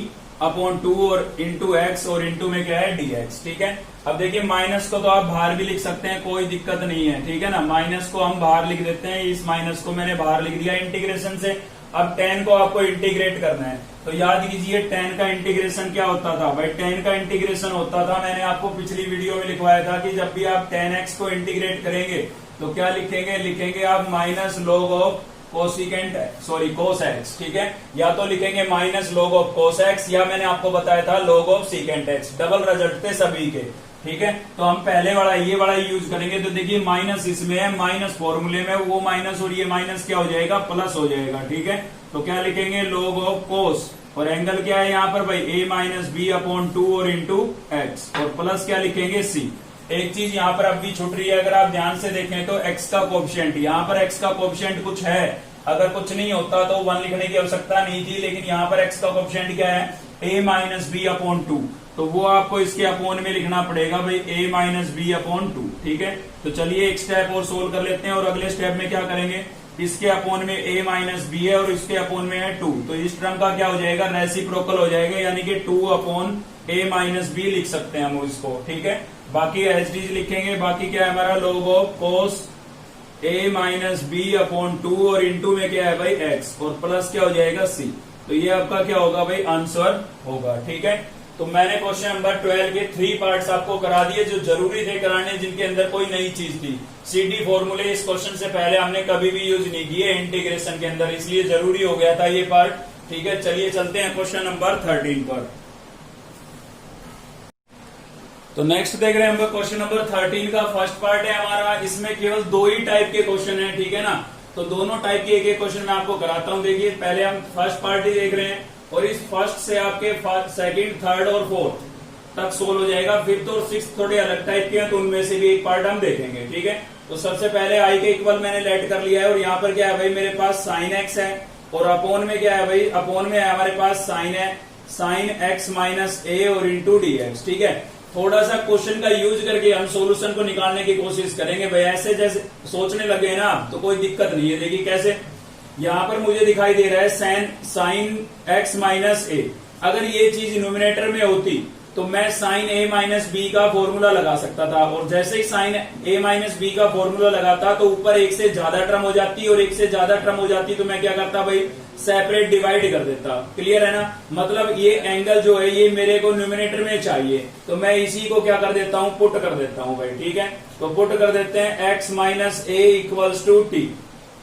अपॉन 2 और इंटू एक्स, और इंटू में क्या है, dx, ठीक है। अब देखिए माइनस को तो आप बाहर भी लिख सकते हैं, कोई दिक्कत नहीं है, ठीक है ना। माइनस को हम बाहर लिख देते हैं, इस माइनस को मैंने बाहर लिख दिया इंटीग्रेशन से। अब tan को आपको इंटीग्रेट करना है, तो याद कीजिए tan का इंटीग्रेशन क्या होता था भाई, tan का इंटीग्रेशन होता था, मैंने आपको पिछली वीडियो में लिखवाया था कि जब भी आप tan x को इंटीग्रेट करेंगे तो क्या लिखेंगे, लिखेंगे आप minus log of cosecant, sorry cos X, ठीक है। या तो लिखेंगे minus log of cos x, या मैंने आपको बताया था log of secant x. Double result थे सभी के, ठीक है। तो हम पहले वाला ये वाला यूज करेंगे। तो देखिए माइनस इसमें है, माइनस फॉर्मूले में वो माइनस और ये माइनस क्या हो जाएगा, प्लस हो जाएगा, ठीक है। तो क्या लिखेंगे, log ऑफ कोस, और एंगल क्या है यहाँ पर भाई, a माइनस बी अपॉन 2 और इंटू एक्स, और प्लस क्या लिखेंगे, c। एक चीज यहाँ पर अब भी छूट रही है, अगर आप ध्यान से देखें तो x का कोएफिशिएंट, यहाँ पर x का कोएफिशिएंट कुछ है, अगर कुछ नहीं होता तो 1 लिखने की आवश्यकता नहीं थी, लेकिन यहाँ पर x का कोएफिशिएंट क्या है, a माइनस बी अपॉन 2, तो वो आपको इसके अपोन में लिखना पड़ेगा भाई, a माइनस बी अपॉन 2, ठीक है। तो चलिए एक स्टेप और सोल्व कर लेते हैं, और अगले स्टेप में क्या करेंगे, इसके अपोन में a माइनस बी है और इसके अपोन में है 2, तो इस टर्म का क्या हो जाएगा, रेसिप्रोकल हो जाएगा, यानी कि 2 अपॉन a माइनस बी लिख सकते हैं हम इसको, ठीक है। बाकी एज डीज लिखेंगे, बाकी क्या है हमारा, log of cos a minus B upon 2 और इंटू में क्या है भाई, x, और प्लस क्या हो जाएगा, c। तो ये आपका क्या होगा भाई, आंसर होगा, ठीक है। तो मैंने क्वेश्चन नंबर 12 के 3 पार्ट्स आपको करा दिए जो जरूरी थे कराने, जिनके अंदर कोई नई चीज थी। सीडी फॉर्मूले इस क्वेश्चन से पहले हमने कभी भी यूज नहीं किए इंटीग्रेशन के अंदर, इसलिए जरूरी हो गया था ये पार्ट, ठीक है। चलिए चलते हैं क्वेश्चन नंबर 13 पर। तो नेक्स्ट देख रहे हैं हम क्वेश्चन नंबर 13 का फर्स्ट पार्ट है हमारा। इसमें केवल 2 ही टाइप के क्वेश्चन है, ठीक है ना। तो दोनों टाइप के एक एक क्वेश्चन मैं आपको कराता हूं। देखिए पहले हम फर्स्ट पार्ट ही देख रहे हैं, और इस फर्स्ट से आपके सेकंड, थर्ड और फोर्थ तक सोल्व हो जाएगा। फिफ्थ और सिक्स्थ थोड़े अलग टाइप के हैं, तो उनमें से भी एक पार्ट हम देखेंगे, ठीक है। तो सबसे पहले आई के इक्वल मैंने लेट कर लिया है, और यहाँ पर क्या है भाई, मेरे पास साइन एक्स है, और अपोन में क्या है भाई, अपोन में है हमारे पास साइन है, साइन एक्स माइनस ए और इंटू डी एक्स, ठीक है। थोड़ा सा क्वेश्चन का यूज करके हम सॉल्यूशन को निकालने की कोशिश करेंगे भाई। ऐसे जैसे सोचने लगे ना तो कोई दिक्कत नहीं है। देखिए कैसे, यहाँ पर मुझे दिखाई दे रहा है साइन x माइनस ए। अगर ये चीज न्यूमिनेटर में होती तो मैं साइन a माइनस बी का फॉर्मूला लगा सकता था, और जैसे ही साइन a माइनस बी का फॉर्मूला लगाता तो ऊपर एक से ज्यादा टर्म हो जाती, और एक से ज्यादा टर्म हो जाती तो मैं क्या करता भाई, सेपरेट डिवाइड कर देता। क्लियर है ना। मतलब ये एंगल जो है ये मेरे को न्यूमिनेटर में चाहिए, तो मैं इसी को क्या कर देता हूँ, पुट कर देता हूँ भाई। ठीक है, तो पुट कर देते हैं x minus A equals to T.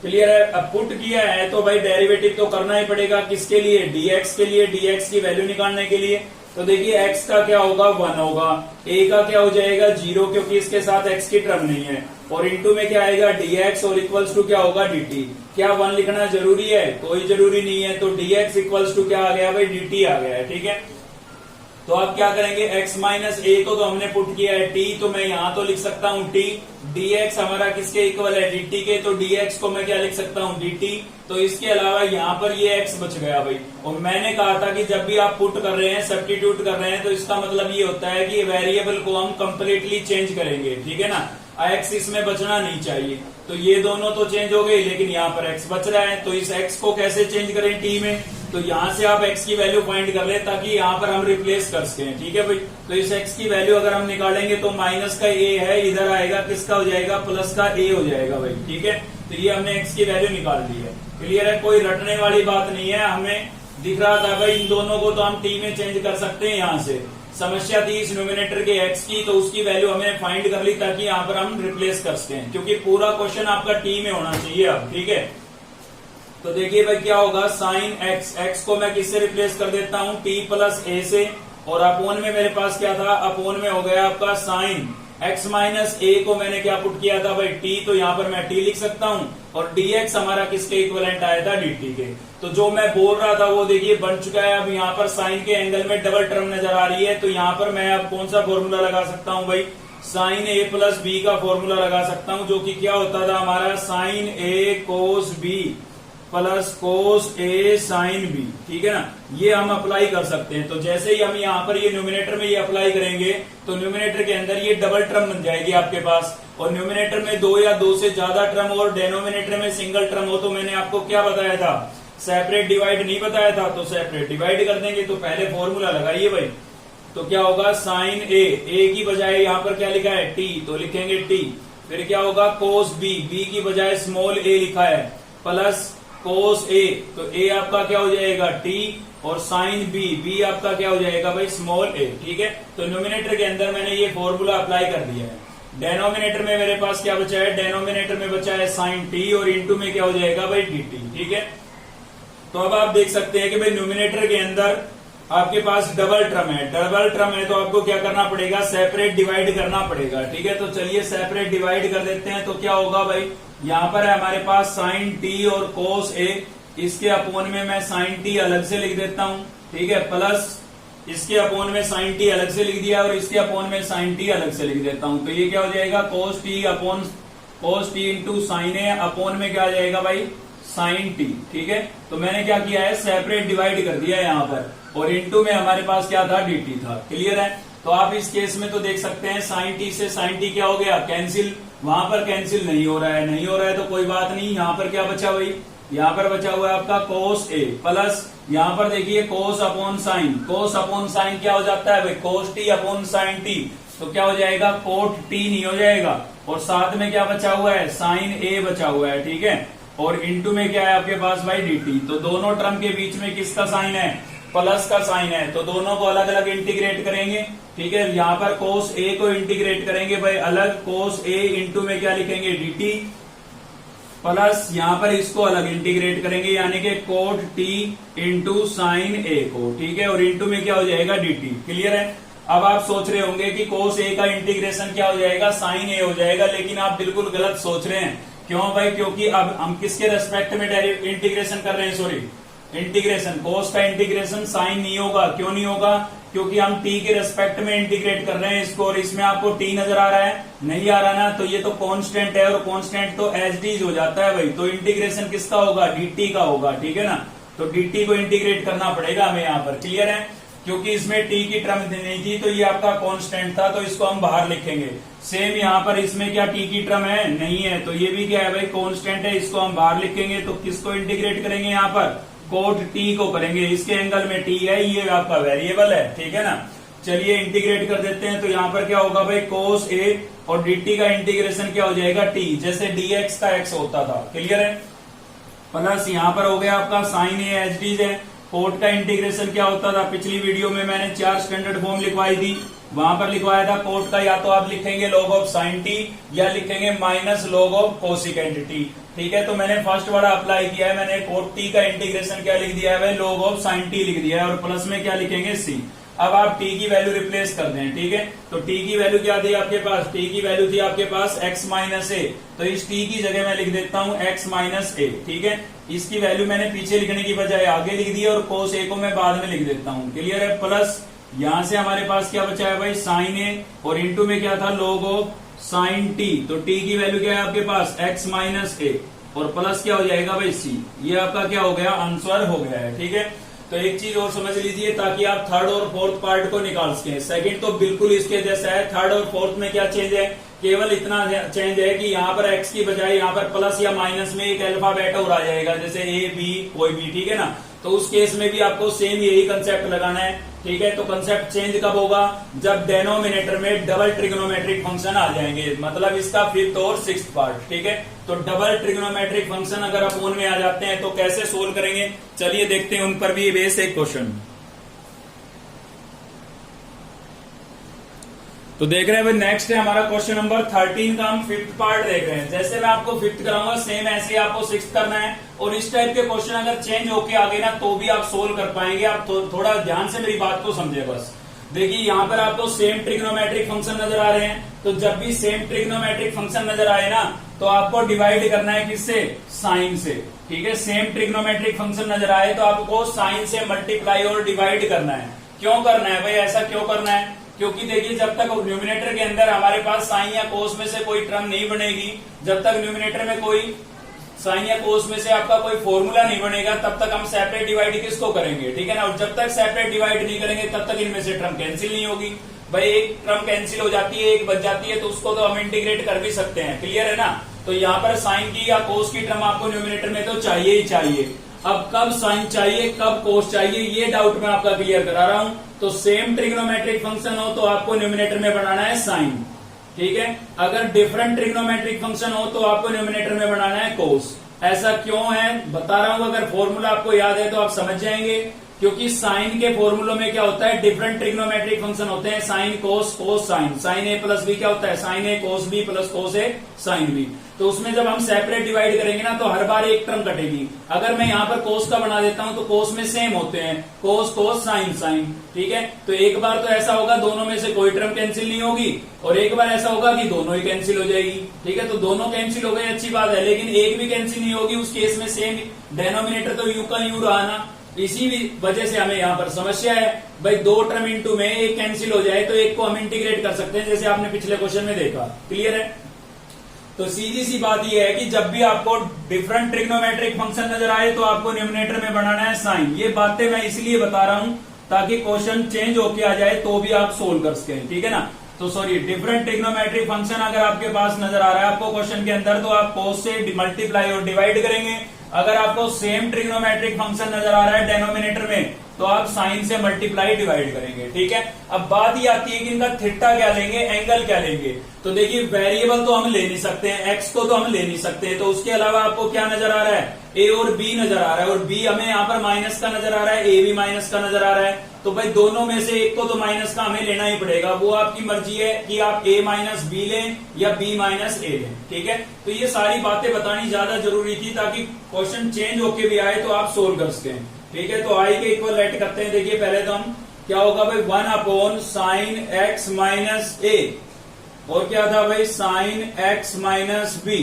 Clear है। अब पुट किया है तो भाई डेरिवेटिव तो करना ही पड़ेगा। किसके लिए, dx के लिए, dx की वैल्यू निकालने के लिए। तो देखिए x का क्या होगा, 1 होगा, a का क्या हो जाएगा 0, क्योंकि इसके साथ x की टर्म नहीं है, और इनटू में क्या आएगा dx, और इक्वल्स टू क्या होगा dt। क्या 1 लिखना जरूरी है, कोई जरूरी नहीं है। तो dx इक्वल्स टू क्या आ गया भाई, dt आ गया है। ठीक है, तो अब क्या करेंगे, x माइनस ए को तो हमने पुट किया है t, तो मैं यहां तो लिख सकता हूं t। dx हमारा किसके इक्वल है, dt के, तो dx को मैं क्या लिख सकता हूं, dt। तो इसके अलावा यहाँ पर ये x बच गया भाई। और मैंने कहा था कि जब भी आप पुट कर रहे हैं, सब्स्टिट्यूट कर रहे हैं, तो इसका मतलब ये होता है कि वेरिएबल को हम कंप्लीटली चेंज करेंगे। ठीक है ना, x इसमें बचना नहीं चाहिए। तो ये दोनों तो चेंज हो गए, लेकिन यहाँ पर x बच रहा है। तो इस x को कैसे चेंज करें t में, तो यहाँ से आप x की वैल्यू फाइंड कर ले, ताकि यहाँ पर हम रिप्लेस कर सकें। ठीक है भाई, तो इस x की वैल्यू अगर हम निकालेंगे तो माइनस का a है, इधर आएगा किसका हो जाएगा, प्लस का a हो जाएगा भाई। ठीक है, तो ये हमने x की वैल्यू निकाल ली है। क्लियर है, कोई रटने वाली बात नहीं है। हमें दिख रहा था भाई इन दोनों को तो हम t में चेंज कर सकते हैं। यहाँ से समस्या थी इस न्यूमिनेटर के x की, तो उसकी वैल्यू हमें फाइंड कर ली, ताकि यहाँ पर हम रिप्लेस कर सकें, क्योंकि पूरा क्वेश्चन आपका t में होना चाहिए अब। ठीक है, तो देखिए भाई क्या होगा, साइन x को मैं किससे रिप्लेस कर देता हूँ, t प्लस a से, और अपोन में मेरे पास क्या था, अपोन में हो गया आपका साइन x माइनस ए को मैंने क्या पुट किया था भाई, t, तो यहाँ पर मैं t लिख सकता हूँ, और dx हमारा किसके इक्विवेलेंट आया था, dt के। तो जो मैं बोल रहा था वो देखिए बन चुका है। अब यहाँ पर साइन के एंगल में डबल टर्म नजर आ रही है, तो यहाँ पर मैं अब कौन सा फॉर्मूला लगा सकता हूँ भाई, साइन a प्लस बी का फॉर्मूला लगा सकता हूँ, जो कि क्या होता था हमारा, sine a cos b plus cos A sine B. ठीक है ना, ये हम अप्लाई कर सकते हैं। तो जैसे ही हम यहाँ पर ये न्यूमिनेटर में ये अप्लाई करेंगे, तो न्यूमिनेटर के अंदर ये डबल टर्म बन जाएगी आपके पास, और न्यूमिनेटर में 2 या 2 से ज्यादा टर्म और डेनोमिनेटर में सिंगल टर्म हो, तो मैंने आपको क्या बताया था, सेपरेट डिवाइड नहीं बताया था, तो सेपरेट डिवाइड कर देंगे। तो पहले फॉर्मूला लगाइए भाई, तो क्या होगा, साइन ए की बजाय यहाँ पर क्या लिखा है, टी, तो लिखेंगे टी। फिर क्या होगा, कोस बी की बजाय स्मॉल ए लिखा है, प्लस कोस ए, तो ए आपका क्या हो जाएगा टी, और साइन बी आपका क्या हो जाएगा भाई, स्मॉल ए। ठीक है, तो न्यूमिनेटर के अंदर मैंने ये फॉर्मूला अप्लाई कर दिया है। डेनोमिनेटर में मेरे पास क्या बचा है, डेनोमिनेटर में बचा है साइन टी, और इंटू में क्या हो जाएगा भाई, डी टी। ठीक है, तो अब आप देख सकते हैं कि भाई न्यूमिनेटर के अंदर आपके पास डबल टर्म है, तो आपको क्या करना पड़ेगा, सेपरेट डिवाइड करना पड़ेगा। ठीक है, तो चलिए सेपरेट डिवाइड कर देते हैं। तो क्या होगा भाई, यहाँ पर है हमारे पास साइन टी और कोस ए, इसके अपोन में मैं साइन टी अलग से लिख देता हूँ। ठीक है, प्लस इसके अपोन में साइन टी अलग से लिख दिया, और इसके अपोन में साइन टी अलग से लिख देता हूँ। तो ये क्या हो जाएगा, cos T upon cos T into sine A, upon में क्या आ जाएगा भाई, साइन टी। ठीक है, तो मैंने क्या किया है, सेपरेट डिवाइड कर दिया यहाँ पर, और इंटू में हमारे पास क्या था, डी टी था। क्लियर है, तो आप इस केस में तो देख सकते हैं साइन टी से साइन टी क्या हो गया, कैंसिल। वहां पर कैंसिल नहीं हो रहा है, तो कोई बात नहीं। यहाँ पर क्या बचा भाई, यहाँ पर बचा हुआ है आपका कोस ए, प्लस यहाँ पर देखिए कोस अपॉन साइन क्या हो जाता है भाई, कोस टी अपॉन साइन टी, तो क्या हो जाएगा, कोट टी नहीं हो जाएगा, और साथ में क्या बचा हुआ है, साइन ए बचा हुआ है। ठीक है, और इंटू में क्या है आपके पास भाई, डी टी। तो दोनों टर्म के बीच में किसका साइन है, प्लस का साइन है, तो दोनों को अलग अलग इंटीग्रेट करेंगे। ठीक है, यहाँ पर कोस ए को इंटीग्रेट करेंगे भाई अलग, कोस ए इंटू में क्या लिखेंगे, डी टी, प्लस यहाँ पर इसको अलग इंटीग्रेट करेंगे, यानी कि कोट टी इंटू साइन ए को। ठीक है, और इंटू में क्या हो जाएगा, डी टी। क्लियर है, अब आप सोच रहे होंगे कि कोस ए का इंटीग्रेशन क्या हो जाएगा, साइन ए हो जाएगा, लेकिन आप बिल्कुल गलत सोच रहे हैं। क्यों भाई, क्योंकि अब हम किसके रेस्पेक्ट में डायरेक्ट इंटीग्रेशन कर रहे हैं, सॉरी इंटीग्रेशन, कोस का इंटीग्रेशन साइन नहीं होगा। क्यों नहीं होगा, क्योंकि हम टी के रेस्पेक्ट में इंटीग्रेट कर रहे हैं इसको, और इसमें आपको टी नजर आ रहा है, नहीं आ रहा ना, तो ये तो कांस्टेंट है, और कांस्टेंट तो एज डीज हो जाता है भाई। तो इंटीग्रेशन किसका होगा, डी टी का होगा। ठीक है ना, तो डी टी को इंटीग्रेट करना पड़ेगा हमें यहाँ पर। क्लियर है, क्योंकि इसमें टी की टर्म नहीं थी तो ये आपका कांस्टेंट था, तो इसको हम बाहर लिखेंगे। सेम यहाँ पर इसमें क्या टी की टर्म है, नहीं है, तो ये भी क्या है भाई, कांस्टेंट है, इसको हम बाहर लिखेंगे। तो किसको इंटीग्रेट करेंगे, यहाँ पर कोट टी को करेंगे, इसके एंगल में टी है, ये आपका वेरिएबल है, ठीक है ना। चलिए इंटीग्रेट कर देते हैं, तो यहाँ पर क्या होगा भाई, कोस ए और dt का इंटीग्रेशन क्या हो जाएगा, t, जैसे dx का x होता था, क्लियर है। प्लस यहाँ पर हो गया आपका साइन ए एच डी है। कोट का इंटीग्रेशन क्या होता था, पिछली वीडियो में मैंने 4 स्टैंडर्ड फॉर्म लिखवाई थी, वहां पर लिखवाया था कोट का, या तो आप लिखेंगे log ऑफ साइन टी या लिखेंगे minus log of cosecant T, ठीक है। तो मैंने फर्स्ट वाला अप्लाई किया है, मैंने कोट टी का इंटीग्रेशन क्या लिख दिया है भाई, log ऑफ साइन टी लिख दिया है, और प्लस में क्या लिखेंगे, c। अब आप t की वैल्यू रिप्लेस कर दें, ठीक है। तो t की वैल्यू क्या थी आपके पास, t की वैल्यू थी आपके पास x माइनस ए, तो इस t की जगह मैं लिख देता हूं x माइनस ए, ठीक है। इसकी वैल्यू मैंने पीछे लिखने की बजाय आगे लिख दी है, और cos a को मैं बाद में लिख देता हूं, क्लियर है। प्लस यहां से हमारे पास क्या बचा है भाई, साइन ए, और इंटू में क्या था, log ऑफ साइन टी, तो t की वैल्यू क्या है आपके पास, x माइनस ए, और प्लस क्या हो जाएगा भाई c। ये आपका क्या हो गया, आंसर हो गया है, ठीक है। तो एक चीज और समझ लीजिए ताकि आप थर्ड और फोर्थ पार्ट को निकाल सकें। सेकंड तो बिल्कुल इसके जैसा है, थर्ड और फोर्थ में क्या चेंज है, केवल इतना चेंज है कि यहाँ पर x की बजाय यहाँ पर प्लस या माइनस में एक अल्फाबेट और आ जाएगा, जैसे ए बी कोई भी, ठीक है ना। तो उस केस में भी आपको सेम यही कंसेप्ट लगाना है, ठीक है। तो कंसेप्ट चेंज कब होगा, जब डेनोमिनेटर में डबल ट्रिग्नोमेट्रिक फंक्शन आ जाएंगे, मतलब इसका फिफ्थ और सिक्स्थ पार्ट, ठीक है। तो डबल ट्रिग्नोमेट्रिक फंक्शन अगर अपोन में आ जाते हैं तो कैसे सोल्व करेंगे, चलिए देखते हैं उन पर भी बेस एक क्वेश्चन। तो देख रहे हैं भाई, नेक्स्ट है हमारा क्वेश्चन नंबर 13 का हम फिफ्थ पार्ट देख रहे हैं। जैसे मैं आपको फिफ्थ कराऊंगा सेम ऐसे ही आपको सिक्स्थ करना है, और इस टाइप के क्वेश्चन अगर चेंज होके आगे ना तो भी आप सोल्व कर पाएंगे। आप थोड़ा ध्यान से मेरी बात को समझे बस। देखिए यहाँ पर आपको सेम ट्रिग्नोमेट्रिक फंक्शन नजर आ रहे हैं, तो जब भी सेम ट्रिग्नोमेट्रिक फंक्शन नजर आए ना तो आपको डिवाइड करना है किससे, साइन से, ठीक है। सेम ट्रिग्नोमेट्रिक फंक्शन नजर आए तो आपको साइन से मल्टीप्लाई और डिवाइड करना है। क्यों करना है भाई, ऐसा क्यों करना है, क्योंकि देखिए जब तक न्यूमिनेटर के अंदर हमारे पास साइन या कोस में से कोई टर्म नहीं बनेगी, जब तक न्यूमिनेटर में कोई साइन या कोस में से आपका कोई फॉर्मूला नहीं बनेगा, तब तक हम सेपरेट डिवाइड किसको करेंगे, ठीक है ना। और जब तक सेपरेट डिवाइड नहीं करेंगे तब तक इनमें से टर्म कैंसिल नहीं होगी। भाई एक टर्म कैंसिल हो जाती है, एक बच जाती है, तो उसको तो हम इंटीग्रेट कर भी सकते हैं, क्लियर है ना। तो यहाँ पर साइन की या कोस की टर्म आपको न्यूमिनेटर में तो चाहिए ही चाहिए। अब कब साइन चाहिए कब कोस चाहिए, ये डाउट मैं आपका क्लियर करा रहा हूं। तो सेम ट्रिग्नोमेट्रिक फंक्शन हो तो आपको न्यूमिनेटर में बनाना है साइन, ठीक है। अगर डिफरेंट ट्रिग्नोमेट्रिक फंक्शन हो तो आपको न्यूमिनेटर में बनाना है कोस। ऐसा क्यों है बता रहा हूं, अगर फॉर्मूला आपको याद है तो आप समझ जाएंगे। क्योंकि साइन के फॉर्मूलों में क्या होता है, डिफरेंट ट्रिग्नोमेट्रिक फंक्शन होते हैं, sine cos cos sine, sine A plus B क्या होता है, sine A cos B plus cos A sine B. तो उसमें जब हम सेपरेट डिवाइड करेंगे ना तो हर बार एक टर्म कटेगी। अगर मैं यहाँ पर कोस का बना देता हूं तो कोस में सेम होते हैं, कोस कोस साइन साइन, ठीक है। तो एक बार तो ऐसा होगा दोनों में से कोई टर्म कैंसिल नहीं होगी, और एक बार ऐसा होगा कि दोनों ही कैंसिल हो जाएगी, ठीक है। तो दोनों कैंसिल हो गए अच्छी बात है, लेकिन एक भी कैंसिल नहीं होगी, उस केस में सेम डेनोमिनेटर तो यू का यू रहा ना। इसी वजह से हमें यहाँ पर समस्या है भाई, दो टर्म इंटू में एक कैंसिल हो जाए तो एक को हम इंटीग्रेट कर सकते हैं, जैसे आपने पिछले क्वेश्चन में देखा, क्लियर है। तो सीधी सी बात यह है कि जब भी आपको डिफरेंट ट्रिग्नोमेट्रिक फंक्शन नजर आए तो आपको न्यूमिनेटर में बनाना है साइन। ये बातें मैं इसलिए बता रहा हूं ताकि क्वेश्चन चेंज होके आ जाए तो भी आप सोल्व कर सकें, ठीक है ना। तो सॉरी, डिफरेंट ट्रिग्नोमेट्रिक फंक्शन अगर आपके पास नजर आ रहा है आपको क्वेश्चन के अंदर, तो आप कोस से मल्टीप्लाई और डिवाइड करेंगे। अगर आपको सेम ट्रिग्नोमेट्रिक फंक्शन नजर आ रहा है डेनोमिनेटर में तो आप साइन से मल्टीप्लाई डिवाइड करेंगे, ठीक है। अब बात ये आती है कि इनका थीटा क्या लेंगे, एंगल क्या लेंगे। तो देखिए वेरिएबल तो हम ले नहीं सकते हैं, एक्स को तो हम ले नहीं सकते हैं, तो उसके अलावा आपको क्या नजर आ रहा है, ए और बी नजर आ रहा है, और बी हमें यहाँ पर माइनस का नजर आ रहा है, ए भी माइनस का नजर आ रहा है। तो भाई दोनों में से एक को तो माइनस का हमें लेना ही पड़ेगा, वो आपकी मर्जी है कि आप ए माइनस बी लें या बी माइनस ए लें, ठीक है। तो ये सारी बातें बतानी ज्यादा जरूरी थी ताकि क्वेश्चन चेंज होके भी आए तो आप सोल्व कर सकें, ठीक है। तो आई के इक्वल लेट करते हैं। देखिए पहले तो हम क्या होगा भाई, 1 अपॉन साइन एक्स माइनस ए, और क्या था भाई साइन एक्स माइनस बी,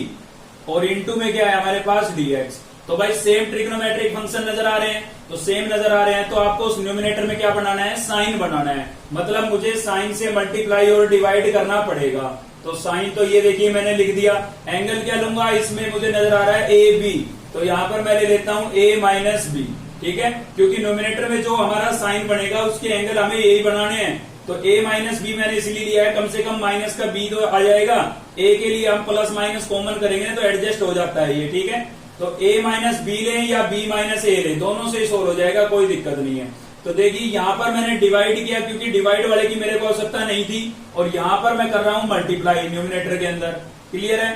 और इंटू में क्या है हमारे पास dx। तो भाई सेम ट्रिग्नोमेट्रिक फंक्शन नजर आ रहे हैं, तो सेम नजर आ रहे हैं, तो आपको उस न्यूमिनेटर में क्या बनाना है, साइन बनाना है। मतलब मुझे साइन से मल्टीप्लाई और डिवाइड करना पड़ेगा। तो साइन तो ये देखिए मैंने लिख दिया, एंगल क्या लूंगा, इसमें मुझे नजर आ रहा है ए बी, तो यहां पर मैं ले लेता हूं ए माइनस बी, ठीक है, क्योंकि नोमिनेटर में जो हमारा साइन बनेगा उसके एंगल हमें यही बनाने हैं। तो a माइनस बी मैंने इसलिए लिया है, कम से कम माइनस का b तो आ जाएगा, a के लिए हम प्लस माइनस कॉमन करेंगे तो एडजस्ट हो जाता है ये, ठीक है। तो a माइनस बी लें या b माइनस a लें, दोनों से ही सोल्व हो जाएगा, कोई दिक्कत नहीं है। तो देखिए यहाँ पर मैंने डिवाइड किया क्योंकि डिवाइड वाले की मेरे को आवश्यकता नहीं थी, और यहाँ पर मैं कर रहा हूं मल्टीप्लाई न्यूमिनेटर के अंदर। क्लियर है।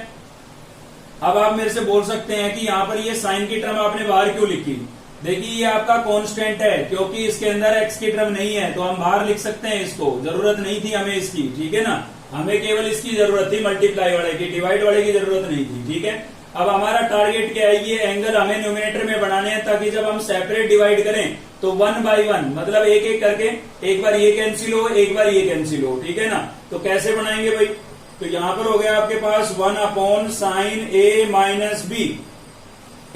अब आप मेरे से बोल सकते हैं कि यहाँ पर ये साइन की टर्म आपने बाहर क्यों लिखी। देखिए ये आपका कांस्टेंट है, क्योंकि इसके अंदर x की टर्म नहीं है तो हम बाहर लिख सकते हैं इसको, जरूरत नहीं थी हमें इसकी, ठीक है ना। हमें केवल इसकी जरूरत थी मल्टीप्लाई वाले की, डिवाइड वाले की जरूरत नहीं थी, ठीक है। अब हमारा टारगेट क्या है, ये एंगल हमें न्यूमिनेटर में बनाने हैं ताकि जब हम सेपरेट डिवाइड करें तो 1 बाई 1 मतलब एक एक करके, एक बार ये कैंसिल हो एक बार ये कैंसिल हो, ठीक है ना। तो कैसे बनाएंगे भाई, तो यहां पर हो गया आपके पास 1 upon sine a minus B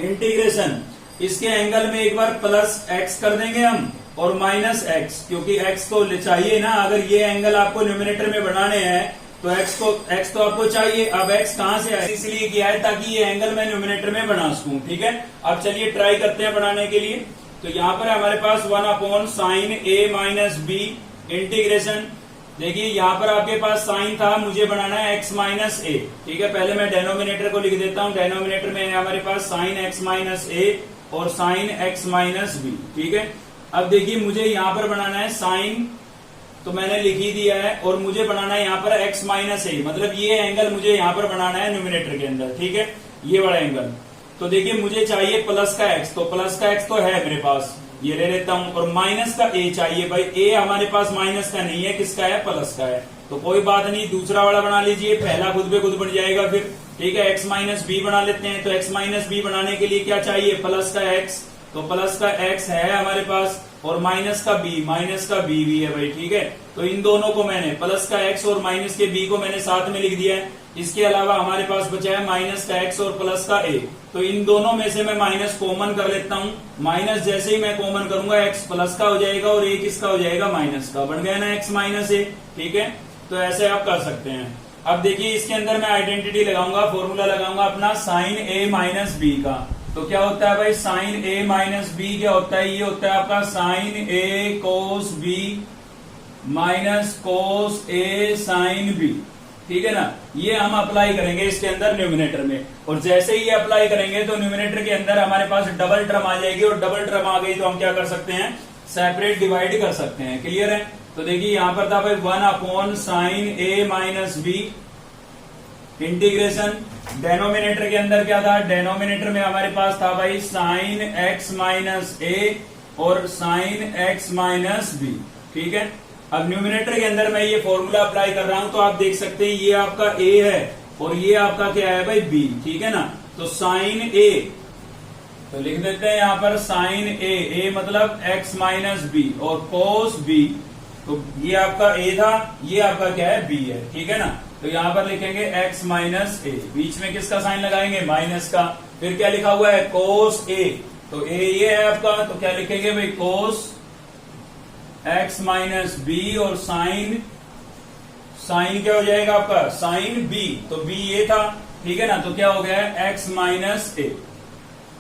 integration, इसके एंगल में एक बार प्लस x कर देंगे हम और माइनस x, क्योंकि x को चाहिए ना, अगर ये एंगल आपको न्यूमिनेटर में बनाने हैं तो x तो आपको चाहिए। अब x कहां से आया, इसलिए किया है ताकि ये एंगल मैं न्यूमिनेटर में बना सकूं, ठीक है। अब चलिए ट्राई करते हैं बनाने के लिए। तो यहाँ पर हमारे पास 1 upon sine a minus B integration, देखिए यहाँ पर आपके पास साइन था, मुझे बनाना है x माइनस a, ठीक है। पहले मैं डेनोमिनेटर को लिख देता हूँ, डेनोमिनेटर में हमारे पास साइन x माइनस a और साइन x माइनस बी, ठीक है। अब देखिए मुझे यहाँ पर बनाना है साइन, तो मैंने लिख ही दिया है, और मुझे बनाना है यहाँ पर x माइनस a, मतलब ये एंगल मुझे यहाँ पर बनाना है न्यूमिनेटर के अंदर, ठीक है, ये वाला एंगल। तो देखिए मुझे चाहिए प्लस का x, तो प्लस का x तो है मेरे पास, ये ले लेता हूं, और माइनस का a चाहिए भाई, a हमारे पास माइनस का नहीं है, किसका है, प्लस का है। तो कोई बात नहीं, दूसरा वाला बना लीजिए, पहला खुद पे खुद बन जाएगा फिर, ठीक है। x माइनस बी बना लेते हैं, तो x माइनस बी बनाने के लिए क्या चाहिए, प्लस का x, तो प्लस का x है हमारे पास, और माइनस का b भी है भाई, ठीक है। तो इन दोनों को मैंने, प्लस का x और माइनस के b को मैंने साथ में लिख दिया है। इसके अलावा हमारे पास बचा है माइनस का x और प्लस का a, तो इन दोनों में से मैं माइनस कॉमन कर लेता हूं। माइनस जैसे ही मैं कॉमन करूंगा x प्लस का हो जाएगा और a किसका हो जाएगा, माइनस का, बन गया ना x माइनस a, ठीक है। तो ऐसे आप कर सकते हैं। अब देखिए इसके अंदर मैं आइडेंटिटी लगाऊंगा, फॉर्मूला लगाऊंगा अपना साइन a माइनस बी का। तो क्या होता है भाई, साइन a माइनस बी क्या होता है, ये होता है आपका sine a cos b minus cos a sine b, ठीक है ना। ये हम अप्लाई करेंगे इसके अंदर न्यूमिनेटर में, और जैसे ही ये अप्लाई करेंगे तो न्यूमिनेटर के अंदर हमारे पास डबल टर्म आ जाएगी, और डबल टर्म आ गई तो हम क्या कर सकते हैं, सेपरेट डिवाइड कर सकते हैं। क्लियर है। तो देखिए यहां पर था भाई 1 upon sine a minus B integration, denominator के अंदर क्या था, डेनोमिनेटर में हमारे पास था भाई साइन x माइनस a और साइन x माइनस b, ठीक है। अब न्यूमिनेटर के अंदर मैं ये फॉर्मूला अप्लाई कर रहा हूं, तो आप देख सकते हैं ये आपका a है और ये आपका क्या है भाई b, ठीक है ना। तो साइन a, तो लिख देते हैं यहाँ पर साइन a मतलब x माइनस b और कोस b, तो ये आपका a था, ये आपका क्या है b है, ठीक है ना। तो यहाँ पर लिखेंगे x माइनस a, बीच में किसका साइन लगाएंगे, माइनस का, फिर क्या लिखा हुआ है, कोस a, तो a ये है आपका, तो क्या लिखेंगे भाई, कोस x माइनस बी, और साइन क्या हो जाएगा आपका, साइन b, तो b ये था, ठीक है ना। तो क्या हो गया है, x माइनस a,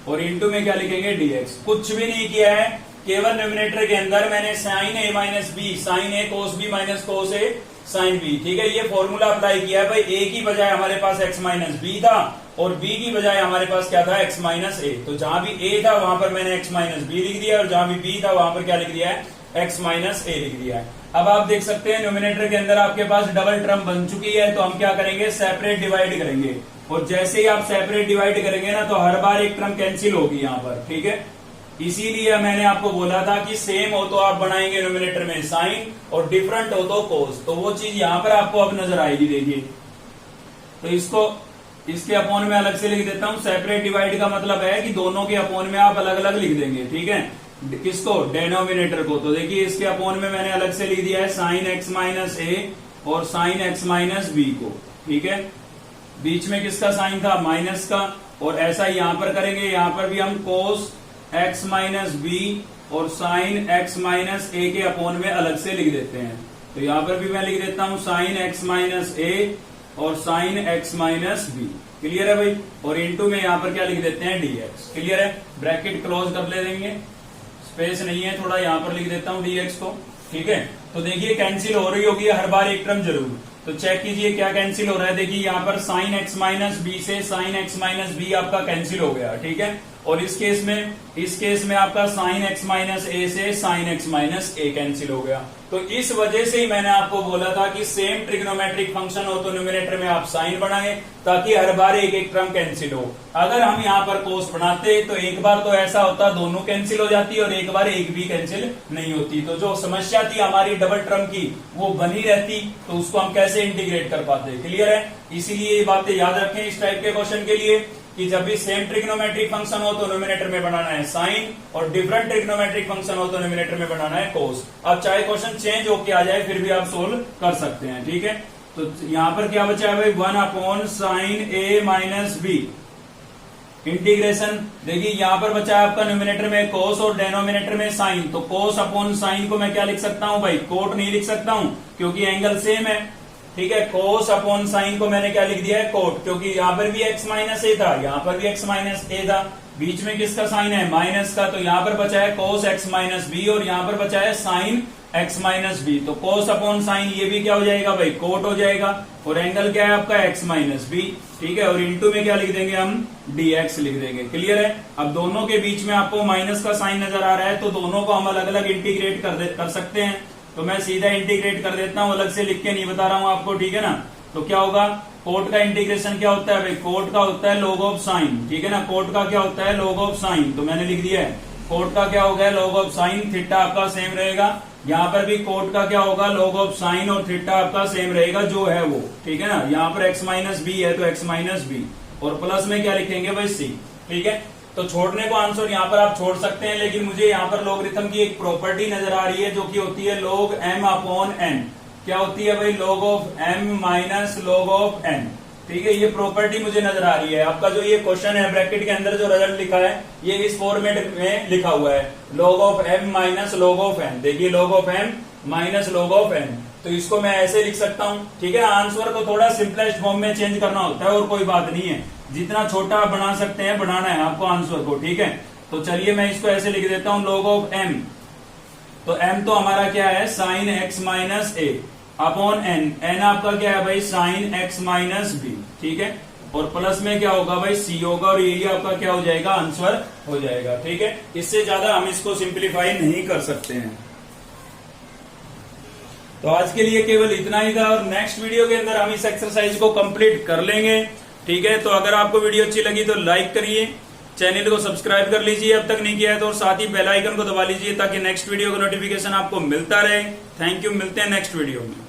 और इंटू में क्या लिखेंगे, dx। कुछ भी नहीं किया है, केवल न्यूमिनेटर के अंदर मैंने sine a minus B, sine a cos b minus cos a sine b, ठीक है। ये फॉर्मूला अप्लाई किया है भाई, a की बजाय हमारे पास x माइनस बी था और b की बजाय हमारे पास क्या था, x माइनस a। तो जहां भी a था वहां पर मैंने x माइनस बी लिख दिया, और जहां भी b था वहां पर क्या लिख दिया है, x माइनस a लिख दिया है। अब आप देख सकते हैं न्यूमिनेटर के अंदर आपके पास डबल टर्म बन चुकी है, तो हम क्या करेंगे, सेपरेट डिवाइड करेंगे, और जैसे ही आप सेपरेट डिवाइड करेंगे ना, तो हर बार एक टर्म कैंसिल होगी यहाँ पर, ठीक है। इसीलिए मैंने आपको बोला था कि सेम हो तो आप बनाएंगे न्यूमिनेटर में साइन, और डिफरेंट हो तो कोस, तो वो चीज यहाँ पर आपको अब नजर आएगी। देखिए तो इसको इसके अपोन में अलग से लिख देता हूं, सेपरेट डिवाइड का मतलब है कि दोनों के अपोन में आप अलग अलग लिख देंगे, ठीक है, किसको, डेनोमिनेटर को। तो देखिए इसके अपोन में मैंने अलग से लिख दिया है साइन x माइनस a और साइन x माइनस b को, ठीक है। बीच में किसका साइन था, माइनस का, और ऐसा यहाँ पर करेंगे, यहाँ पर भी हम कोस x माइनस बी और साइन x माइनस a के अपोन में अलग से लिख देते हैं। तो यहाँ पर भी मैं लिख देता हूँ साइन x माइनस a और sine x minus B, clear है भाई, और इनटू में यहाँ पर क्या लिख देते हैं, dx, क्लियर है। ब्रैकेट क्लोज कर ले देंगे, स्पेस नहीं है, थोड़ा यहाँ पर लिख देता हूँ dx को, ठीक है। तो देखिए कैंसिल हो रही होगी हर बार एक टर्म जरूर, तो चेक कीजिए क्या कैंसिल हो रहा है। देखिए यहाँ पर साइन एक्स माइनस बी से साइन एक्स माइनस बी आपका कैंसिल हो गया, ठीक है। और इस केस में आपका साइन एक्स माइनस ए से साइन एक्स माइनस ए कैंसिल हो गया। तो इस वजह से ही मैंने आपको बोला था कि सेम ट्रिग्नोमेट्रिक फंक्शन हो तो न्यूमरेटर में आप साइन बनाए ताकि हर बार एक एक टर्म कैंसिल हो। अगर हम यहाँ पर कोस बनाते तो एक बार तो ऐसा होता दोनों कैंसिल हो जाती और एक बार एक भी कैंसिल नहीं होती। तो जो समस्या थी हमारी डबल टर्म की वो बनी रहती, तो उसको हम कैसे इंटीग्रेट कर पाते। क्लियर है, इसीलिए ये बातें याद रखें इस टाइप के क्वेश्चन के लिए कि जब भी सेम ट्रिग्नोमेट्रिक फंक्शन हो तो न्यूमरेटर में बनाना है साइन और डिफरेंट ट्रिग्नोमेट्रिक फंक्शन हो तो न्यूमरेटर में बनाना है कोस। अब चाहे क्वेश्चन चेंज होके आ जाए फिर भी आप सोल्व कर सकते हैं, ठीक है। तो यहाँ पर क्या बचा है भाई, 1/sin a minus B integration. देखिए यहाँ पर बचा है आपका न्यूमरेटर में कोस और डेनोमिनेटर में साइन। तो कोस अपॉन साइन को मैं क्या लिख सकता हूँ भाई, कोट नहीं लिख सकता हूँ क्योंकि एंगल सेम है, ठीक है। कोस अपॉन साइन को मैंने क्या लिख दिया है, कोट, क्योंकि यहाँ पर भी x माइनस ए था, यहाँ पर भी x माइनस ए था, बीच में किसका साइन है, माइनस का। तो यहाँ पर बचा है कोस x माइनस बी और यहाँ पर बचा है साइन x माइनस बी। तो कोस अपॉन साइन ये भी क्या हो जाएगा भाई, कोट हो जाएगा। और एंगल क्या है आपका x माइनस बी, ठीक है। और इंटू में क्या लिख देंगे हम, dx लिख देंगे। क्लियर है। अब दोनों के बीच में आपको माइनस का साइन नजर आ रहा है तो दोनों को हम अलग अलग इंटीग्रेट कर सकते हैं। तो मैं सीधा इंटीग्रेट कर देता हूं, अलग से लिख के नहीं बता रहा हूं आपको, ठीक है ना। तो क्या होगा, कोट का इंटीग्रेशन क्या होता है भाई, कोट का होता है log ऑफ साइन, ठीक है ना। कोट का क्या होता है, log ऑफ साइन, तो मैंने लिख दिया है कोट का क्या हो गया, log ऑफ साइन। थीटा आपका सेम रहेगा, यहाँ पर भी कोट का क्या होगा, log ऑफ साइन और थीटा आपका सेम रहेगा जो है वो, ठीक है ना। यहाँ पर x माइनस बी है तो x माइनस बी और प्लस में क्या लिखेंगे भाई c, ठीक है। तो छोड़ने को आंसर यहाँ पर आप छोड़ सकते हैं, लेकिन मुझे यहाँ पर लॉगरिथम की एक प्रॉपर्टी नजर आ रही है जो कि होती है log m अपॉन n। क्या होती है भाई, log of m minus log of n, ठीक है। ये प्रॉपर्टी मुझे नजर आ रही है। आपका जो ये क्वेश्चन है ब्रैकेट के अंदर जो रिजल्ट लिखा है ये इस फॉर्मेट में लिखा हुआ है, log of m minus log of n। देखिए log of m minus log of n, तो इसको मैं ऐसे लिख सकता हूं, ठीक है। आंसर को थोड़ा सिंपलेस्ट फॉर्म में चेंज करना होता है और कोई बात नहीं है, जितना छोटा आप बना सकते हैं बनाना है आपको आंसर को, ठीक है। तो चलिए मैं इसको ऐसे लिख देता हूं, log ऑफ m। तो m तो हमारा क्या है, साइन x माइनस ए अपॉन n, n आपका क्या है भाई, साइन x माइनस बी, ठीक है। और प्लस में क्या होगा भाई, c होगा और यही आपका क्या हो जाएगा, आंसर हो जाएगा, ठीक है। इससे ज्यादा हम इसको सिंप्लीफाई नहीं कर सकते हैं। तो आज के लिए केवल इतना ही था और नेक्स्ट वीडियो के अंदर हम इस एक्सरसाइज को कंप्लीट कर लेंगे, ठीक है। तो अगर आपको वीडियो अच्छी लगी तो लाइक करिए, चैनल को सब्सक्राइब कर लीजिए अब तक नहीं किया है तो, और साथ ही बेल आइकन को दबा लीजिए ताकि नेक्स्ट वीडियो का नोटिफिकेशन आपको मिलता रहे। थैंक यू, मिलते हैं नेक्स्ट वीडियो में।